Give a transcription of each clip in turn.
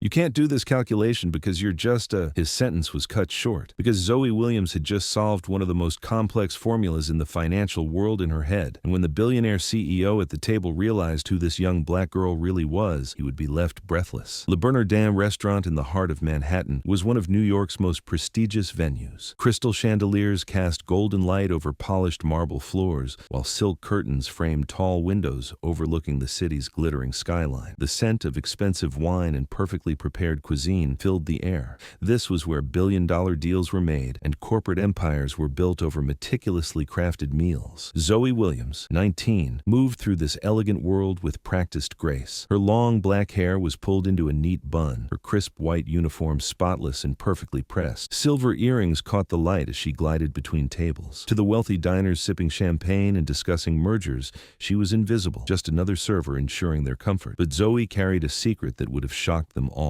You can't do this calculation because you're just a... His sentence was cut short because Zoe Williams had just solved one of the most complex formulas in the financial world in her head. And when the billionaire CEO at the table realized who this young black girl really was, he would be left breathless. Le Bernardin restaurant in the heart of Manhattan was one of New York's most prestigious venues. Crystal chandeliers cast golden light over polished marble floors, while silk curtains framed tall windows overlooking the city's glittering skyline. The scent of expensive wine and perfectly prepared cuisine filled the air. This was where billion-dollar deals were made and corporate empires were built over meticulously crafted meals. Zoe Williams, 19, moved through this elegant world with practiced grace. Her long black hair was pulled into a neat bun, her crisp white uniform spotless and perfectly pressed. Silver earrings caught the light as she glided between tables. To the wealthy diners sipping champagne and discussing mergers, she was invisible, just another server ensuring their comfort. But Zoe carried a secret that would have shocked them all.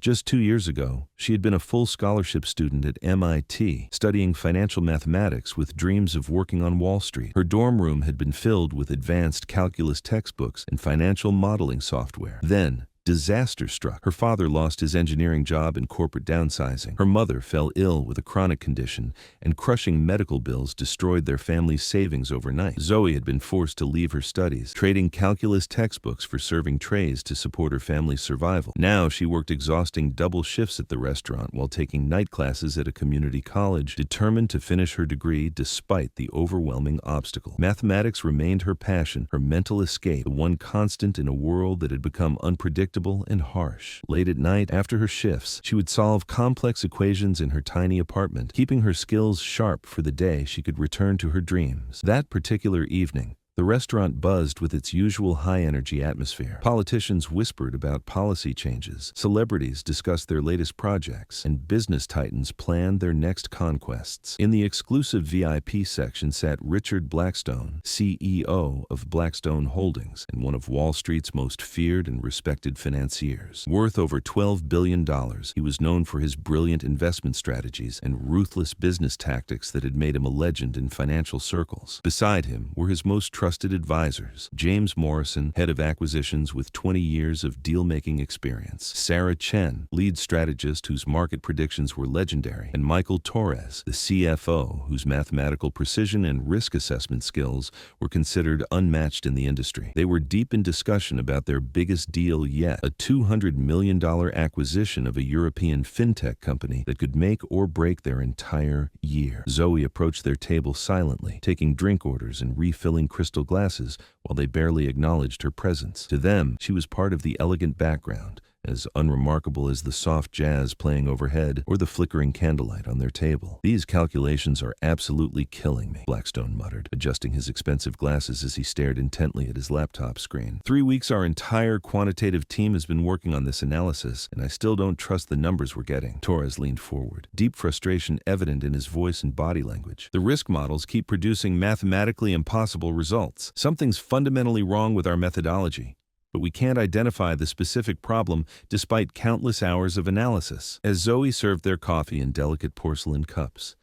Just 2 years ago, she had been a full scholarship student at MIT, studying financial mathematics with dreams of working on Wall Street. Her dorm room had been filled with advanced calculus textbooks and financial modeling software. Then, disaster struck. Her father lost his engineering job in corporate downsizing. Her mother fell ill with a chronic condition, and crushing medical bills destroyed their family's savings overnight. Zoe had been forced to leave her studies, trading calculus textbooks for serving trays to support her family's survival. Now she worked exhausting double shifts at the restaurant while taking night classes at a community college, determined to finish her degree despite the overwhelming obstacle. Mathematics remained her passion, her mental escape, the one constant in a world that had become unpredictable and harsh. Late at night, after her shifts, she would solve complex equations in her tiny apartment, keeping her skills sharp for the day she could return to her dreams. That particular evening, the restaurant buzzed with its usual high-energy atmosphere. Politicians whispered about policy changes, celebrities discussed their latest projects, and business titans planned their next conquests. In the exclusive VIP section sat Richard Blackstone, CEO of Blackstone Holdings and one of Wall Street's most feared and respected financiers. Worth over $12 billion, he was known for his brilliant investment strategies and ruthless business tactics that had made him a legend in financial circles. Beside him were his most trusted advisors: James Morrison, head of acquisitions with 20 years of deal-making experience; Sarah Chen, lead strategist whose market predictions were legendary; and Michael Torres, the CFO, whose mathematical precision and risk assessment skills were considered unmatched in the industry. They were deep in discussion about their biggest deal yet, a $200 million acquisition of a European fintech company that could make or break their entire year. Zoe approached their table silently, taking drink orders and refilling crystal glasses while they barely acknowledged her presence. To them, she was part of the elegant background, as unremarkable as the soft jazz playing overhead or the flickering candlelight on their table. "These calculations are absolutely killing me," Blackstone muttered, adjusting his expensive glasses as he stared intently at his laptop screen. 3 weeks our entire quantitative team has been working on this analysis, and I still don't trust the numbers we're getting. Torres leaned forward, deep frustration evident in his voice and body language. "The risk models keep producing mathematically impossible results. Something's fundamentally wrong with our methodology. But we can't identify the specific problem despite countless hours of analysis." As Zoe served their coffee in delicate porcelain cups,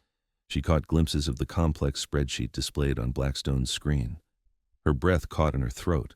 she caught glimpses of the complex spreadsheet displayed on Blackstone's screen. Her breath caught in her throat.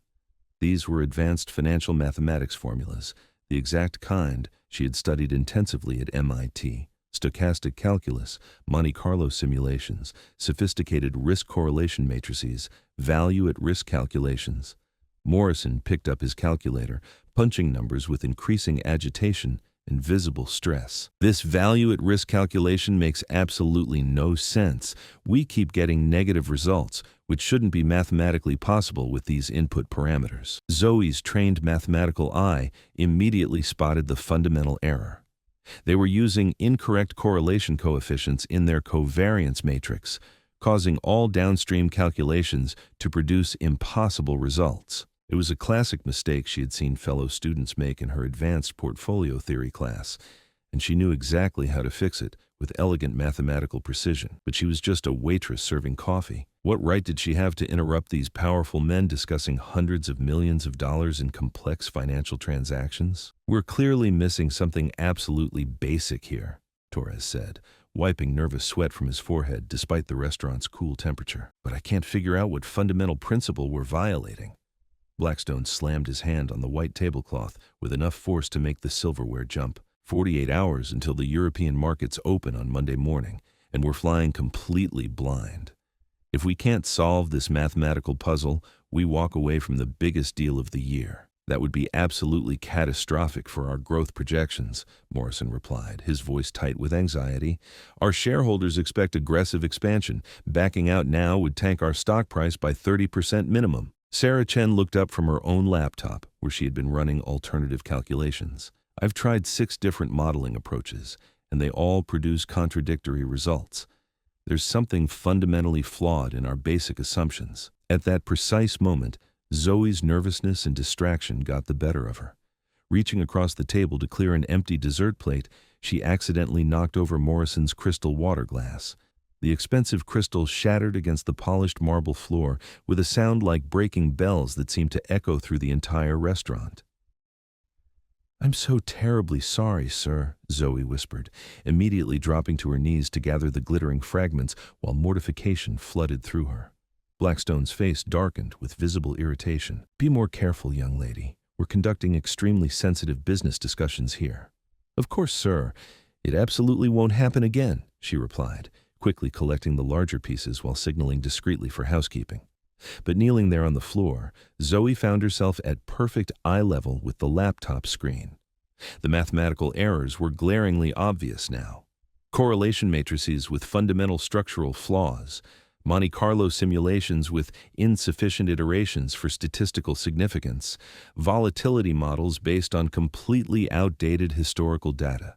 These were advanced financial mathematics formulas, the exact kind she had studied intensively at MIT. Stochastic calculus, Monte Carlo simulations, sophisticated risk correlation matrices, value-at-risk calculations. Morrison picked up his calculator, punching numbers with increasing agitation and visible stress. "This value-at-risk calculation makes absolutely no sense. We keep getting negative results, which shouldn't be mathematically possible with these input parameters." Zoe's trained mathematical eye immediately spotted the fundamental error. They were using incorrect correlation coefficients in their covariance matrix, causing all downstream calculations to produce impossible results. It was a classic mistake she had seen fellow students make in her advanced portfolio theory class, and she knew exactly how to fix it with elegant mathematical precision. But she was just a waitress serving coffee. What right did she have to interrupt these powerful men discussing hundreds of millions of dollars in complex financial transactions? "We're clearly missing something absolutely basic here," Torres said, wiping nervous sweat from his forehead despite the restaurant's cool temperature. "But I can't figure out what fundamental principle we're violating." Blackstone slammed his hand on the white tablecloth with enough force to make the silverware jump. 48 hours until the European markets open on Monday morning, and we're flying completely blind. If we can't solve this mathematical puzzle, we walk away from the biggest deal of the year. That would be absolutely catastrophic for our growth projections, Morrison replied, his voice tight with anxiety. Our shareholders expect aggressive expansion. Backing out now would tank our stock price by 30% minimum. Sarah Chen looked up from her own laptop, where she had been running alternative calculations. I've tried 6 different modeling approaches, and they all produce contradictory results. There's something fundamentally flawed in our basic assumptions. At that precise moment, Zoe's nervousness and distraction got the better of her. Reaching across the table to clear an empty dessert plate, she accidentally knocked over Morrison's crystal water glass. The expensive crystal shattered against the polished marble floor with a sound like breaking bells that seemed to echo through the entire restaurant. "I'm so terribly sorry, sir," Zoe whispered, immediately dropping to her knees to gather the glittering fragments while mortification flooded through her. Blackstone's face darkened with visible irritation. "Be more careful, young lady. We're conducting extremely sensitive business discussions here." "Of course, sir. It absolutely won't happen again," she replied, quickly collecting the larger pieces while signaling discreetly for housekeeping. But kneeling there on the floor, Zoe found herself at perfect eye level with the laptop screen. The mathematical errors were glaringly obvious now. Correlation matrices with fundamental structural flaws, Monte Carlo simulations with insufficient iterations for statistical significance, volatility models based on completely outdated historical data.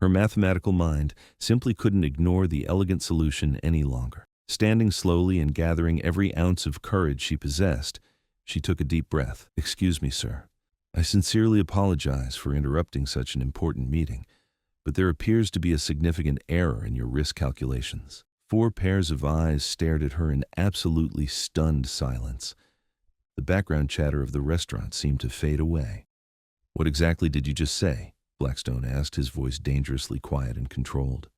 Her mathematical mind simply couldn't ignore the elegant solution any longer. Standing slowly and gathering every ounce of courage she possessed, she took a deep breath. "Excuse me, sir. I sincerely apologize for interrupting such an important meeting, but there appears to be a significant error in your risk calculations." 4 pairs of eyes stared at her in absolutely stunned silence. The background chatter of the restaurant seemed to fade away. "What exactly did you just say?" Blackstone asked, his voice dangerously quiet and controlled.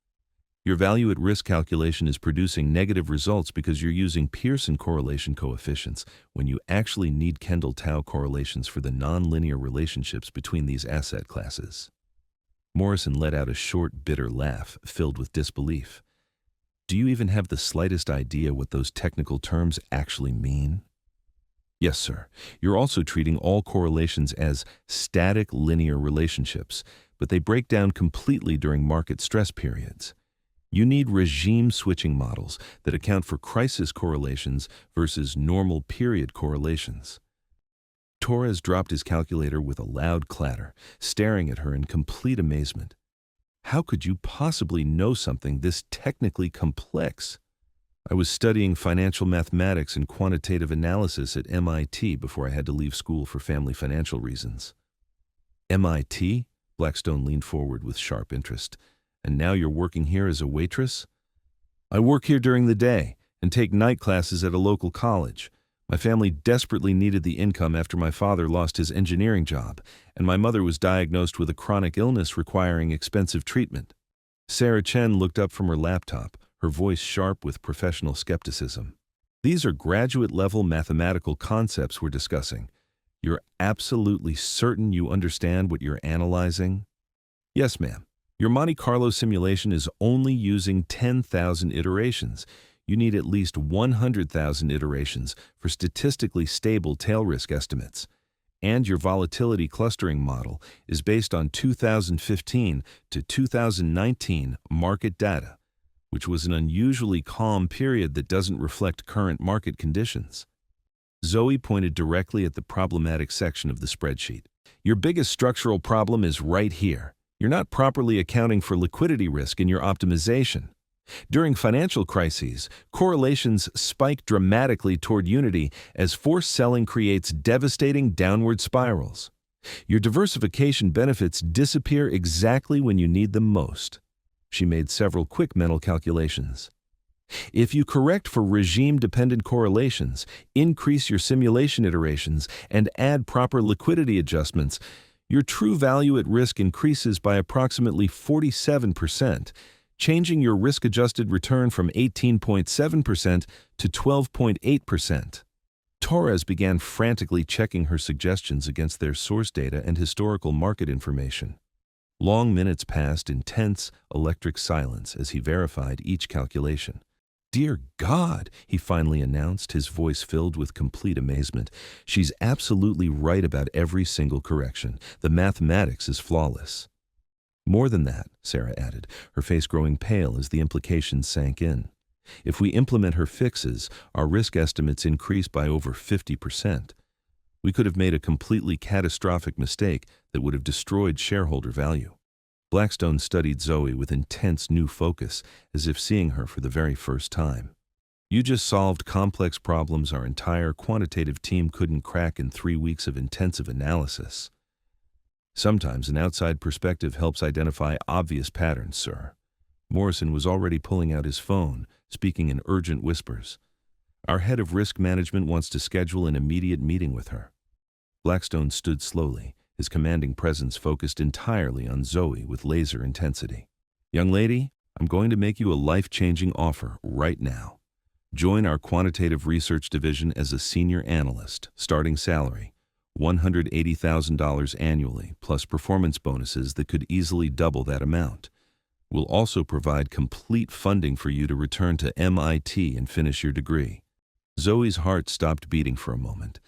"Your value at risk calculation is producing negative results because you're using Pearson correlation coefficients when you actually need Kendall-Tau correlations for the nonlinear relationships between these asset classes." Morrison let out a short, bitter laugh filled with disbelief. "Do you even have the slightest idea what those technical terms actually mean?" "Yes, sir. You're also treating all correlations as static linear relationships, but they break down completely during market stress periods. You need regime switching models that account for crisis correlations versus normal period correlations." Torres dropped his calculator with a loud clatter, staring at her in complete amazement. "How could you possibly know something this technically complex?" "I was studying financial mathematics and quantitative analysis at MIT before I had to leave school for family financial reasons." "MIT?" Blackstone leaned forward with sharp interest. "And now you're working here as a waitress?" "I work here during the day and take night classes at a local college. My family desperately needed the income after my father lost his engineering job, and my mother was diagnosed with a chronic illness requiring expensive treatment." Sarah Chen looked up from her laptop, her voice sharp with professional skepticism. "These are graduate-level mathematical concepts we're discussing. You're absolutely certain you understand what you're analyzing?" "Yes, ma'am. Your Monte Carlo simulation is only using 10,000 iterations. You need at least 100,000 iterations for statistically stable tail risk estimates. And your volatility clustering model is based on 2015 to 2019 market data, which was an unusually calm period that doesn't reflect current market conditions." Zoe pointed directly at the problematic section of the spreadsheet. "Your biggest structural problem is right here. You're not properly accounting for liquidity risk in your optimization. During financial crises, correlations spike dramatically toward unity as forced selling creates devastating downward spirals. Your diversification benefits disappear exactly when you need them most." She made several quick mental calculations. "If you correct for regime-dependent correlations, increase your simulation iterations, and add proper liquidity adjustments, your true value at risk increases by approximately 47%, changing your risk-adjusted return from 18.7% to 12.8%. Torres began frantically checking her suggestions against their source data and historical market information. Long minutes passed in tense, electric silence as he verified each calculation. "Dear God," he finally announced, his voice filled with complete amazement. "She's absolutely right about every single correction. The mathematics is flawless." "More than that," Sarah added, her face growing pale as the implications sank in. "If we implement her fixes, our risk estimates increase by over 50%. We could have made a completely catastrophic mistake that would have destroyed shareholder value." Blackstone studied Zoe with intense new focus, as if seeing her for the very first time. "You just solved complex problems our entire quantitative team couldn't crack in 3 weeks of intensive analysis. Sometimes an outside perspective helps identify obvious patterns, sir." Morrison was already pulling out his phone, speaking in urgent whispers. "Our head of risk management wants to schedule an immediate meeting with her." Blackstone stood slowly, his commanding presence focused entirely on Zoe with laser intensity. "Young lady, I'm going to make you a life-changing offer right now. Join our quantitative research division as a senior analyst, starting salary, $180,000 annually, plus performance bonuses that could easily double that amount. We'll also provide complete funding for you to return to MIT and finish your degree." Zoe's heart stopped beating for a moment.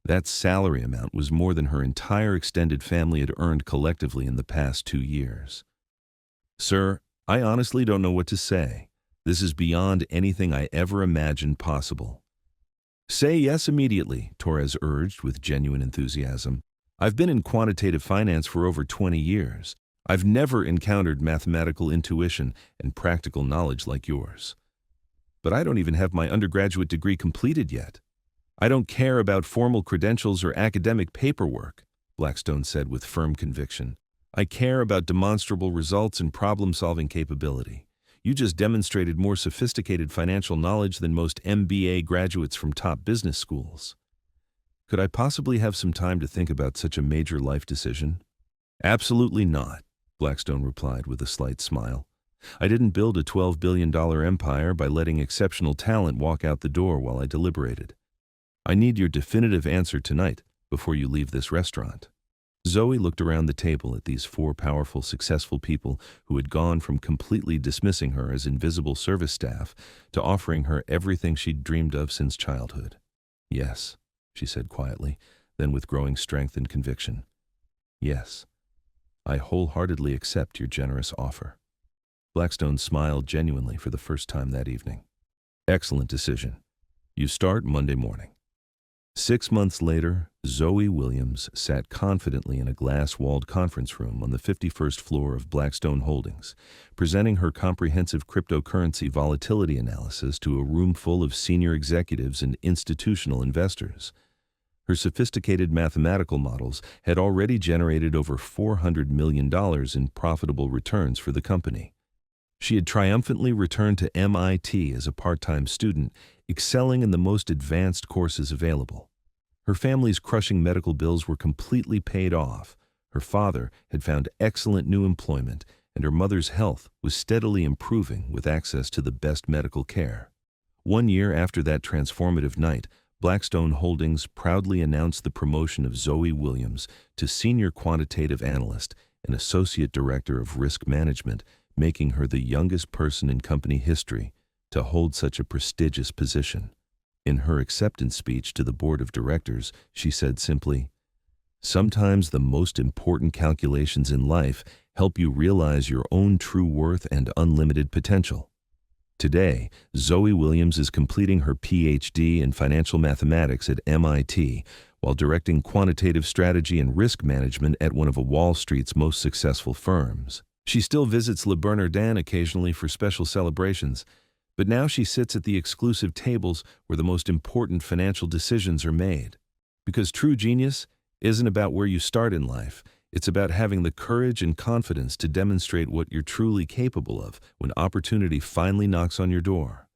That salary amount was more than her entire extended family had earned collectively in the past 2 years. "Sir, I honestly don't know what to say. This is beyond anything I ever imagined possible." "Say yes immediately," Torres urged with genuine enthusiasm. "I've been in quantitative finance for over 20 years. I've never encountered mathematical intuition and practical knowledge like yours. But I don't even have my undergraduate degree completed yet. I don't care about formal credentials or academic paperwork," Blackstone said with firm conviction. "I care about demonstrable results and problem-solving capability. You just demonstrated more sophisticated financial knowledge than most MBA graduates from top business schools. Could I possibly have some time to think about such a major life decision?" "Absolutely not," Blackstone replied with a slight smile. "I didn't build a $12 billion empire by letting exceptional talent walk out the door while I deliberated. I need your definitive answer tonight before you leave this restaurant." Zoe looked around the table at these 4 powerful, successful people who had gone from completely dismissing her as invisible service staff to offering her everything she'd dreamed of since childhood. "Yes," she said quietly, then with growing strength and conviction. "Yes, I wholeheartedly accept your generous offer." Blackstone smiled genuinely for the first time that evening. "Excellent decision. You start Monday morning." 6 months later, Zoe Williams sat confidently in a glass-walled conference room on the 51st floor of Blackstone Holdings, presenting her comprehensive cryptocurrency volatility analysis to a room full of senior executives and institutional investors. Her sophisticated mathematical models had already generated over $400 million in profitable returns for the company. She had triumphantly returned to MIT as a part-time student, excelling in the most advanced courses available. Her family's crushing medical bills were completely paid off. Her father had found excellent new employment, and her mother's health was steadily improving with access to the best medical care. 1 year after that transformative night, Blackstone Holdings proudly announced the promotion of Zoe Williams to Senior Quantitative Analyst and Associate Director of Risk Management, making her the youngest person in company history to hold such a prestigious position. In her acceptance speech to the board of directors, she said simply, "Sometimes the most important calculations in life help you realize your own true worth and unlimited potential." Today, Zoe Williams is completing her PhD in financial mathematics at MIT while directing quantitative strategy and risk management at one of Wall Street's most successful firms. She still visits Le Bernardin occasionally for special celebrations, but now she sits at the exclusive tables where the most important financial decisions are made. Because true genius isn't about where you start in life. It's about having the courage and confidence to demonstrate what you're truly capable of when opportunity finally knocks on your door.